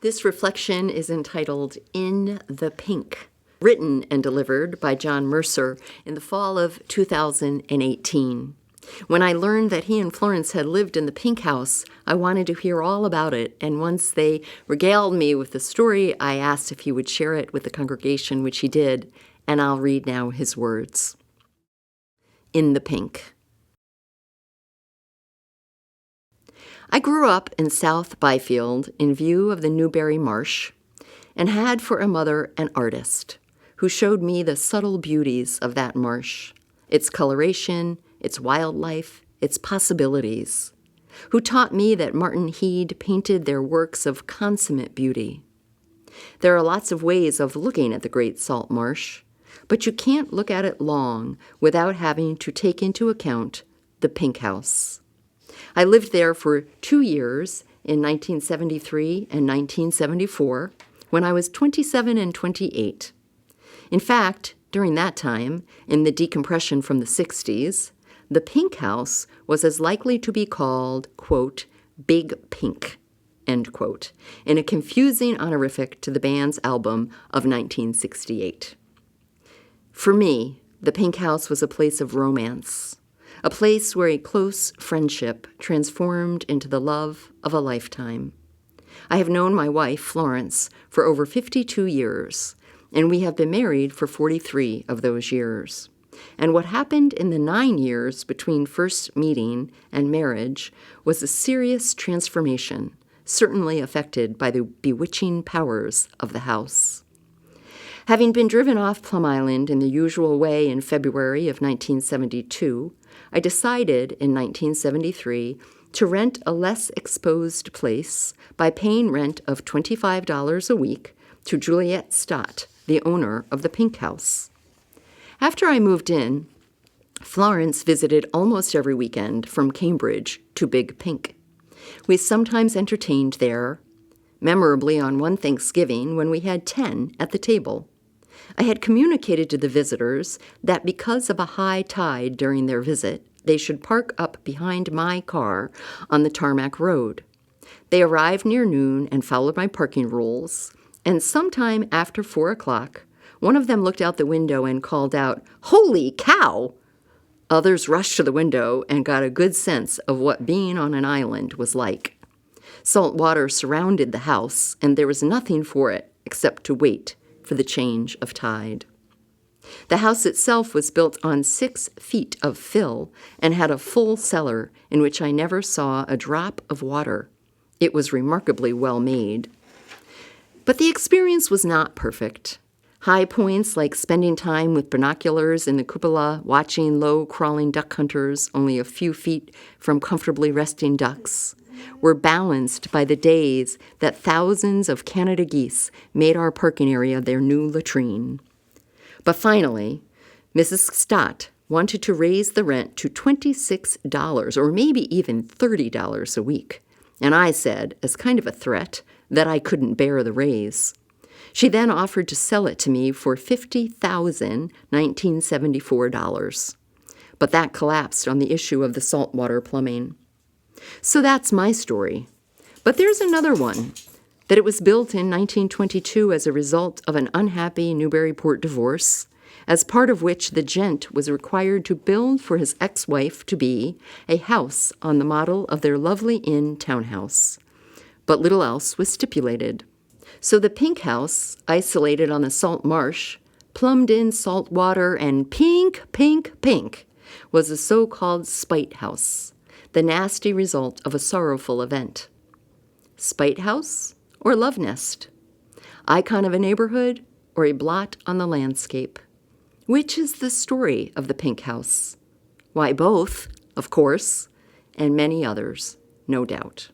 This reflection is entitled In the Pink, written and delivered by John Mercer in the fall of 2018. When I learned that he and Florence had lived in the Pink House, I wanted to hear all about it, and once they regaled me with the story, I asked if he would share it with the congregation, which he did, and I'll read now his words. In the Pink. I grew up in South Byfield in view of the Newberry Marsh and had for a mother an artist who showed me the subtle beauties of that marsh, its coloration, its wildlife, its possibilities, who taught me that Martin Heed painted their works of consummate beauty. There are lots of ways of looking at the Great Salt Marsh, but you can't look at it long without having to take into account the Pink House. I lived there for 2 years in 1973 and 1974 when I was 27 and 28. In fact, during that time, in the decompression from the 60s, the Pink House was as likely to be called, quote, Big Pink, end quote, in a confusing honorific to the band's album of 1968. For me, the Pink House was a place of romance, a place where a close friendship transformed into the love of a lifetime. I have known my wife, Florence, for over 52 years, and we have been married for 43 of those years. And what happened in the 9 years between first meeting and marriage was a serious transformation, certainly affected by the bewitching powers of the house. Having been driven off Plum Island in the usual way in February of 1972, I decided in 1973 to rent a less exposed place by paying rent of $25 a week to Juliet Stott, the owner of the Pink House. After I moved in, Florence visited almost every weekend from Cambridge to Big Pink. We sometimes entertained there, memorably on one Thanksgiving when we had 10 at the table. I had communicated to the visitors that because of a high tide during their visit, they should park up behind my car on the tarmac road. They arrived near noon and followed my parking rules, and sometime after 4 o'clock, one of them looked out the window and called out, "Holy cow!" Others rushed to the window and got a good sense of what being on an island was like. Salt water surrounded the house, and there was nothing for it except to wait for the change of tide. The house itself was built on 6 feet of fill and had a full cellar in which I never saw a drop of water. It was remarkably well made. But the experience was not perfect. High points like spending time with binoculars in the cupola, watching low-crawling duck hunters only a few feet from comfortably resting ducks, were balanced by the days that thousands of Canada geese made our parking area their new latrine. But finally, Mrs. Stott wanted to raise the rent to $26 or maybe even $30 a week, and I said, as kind of a threat, that I couldn't bear the raise. She then offered to sell it to me for $50,1974, but that collapsed on the issue of the saltwater plumbing. So that's my story. But there's another one, that it was built in 1922 as a result of an unhappy Newburyport divorce, as part of which the gent was required to build for his ex-wife-to-be a house on the model of their lovely inn townhouse. But little else was stipulated. So the Pink House, isolated on the salt marsh, plumbed in salt water and pink, pink, pink, was a so-called spite house, the nasty result of a sorrowful event. Spite house or love nest? Icon of a neighborhood or a blot on the landscape? Which is the story of the Pink House? Why, both, of course, and many others, no doubt.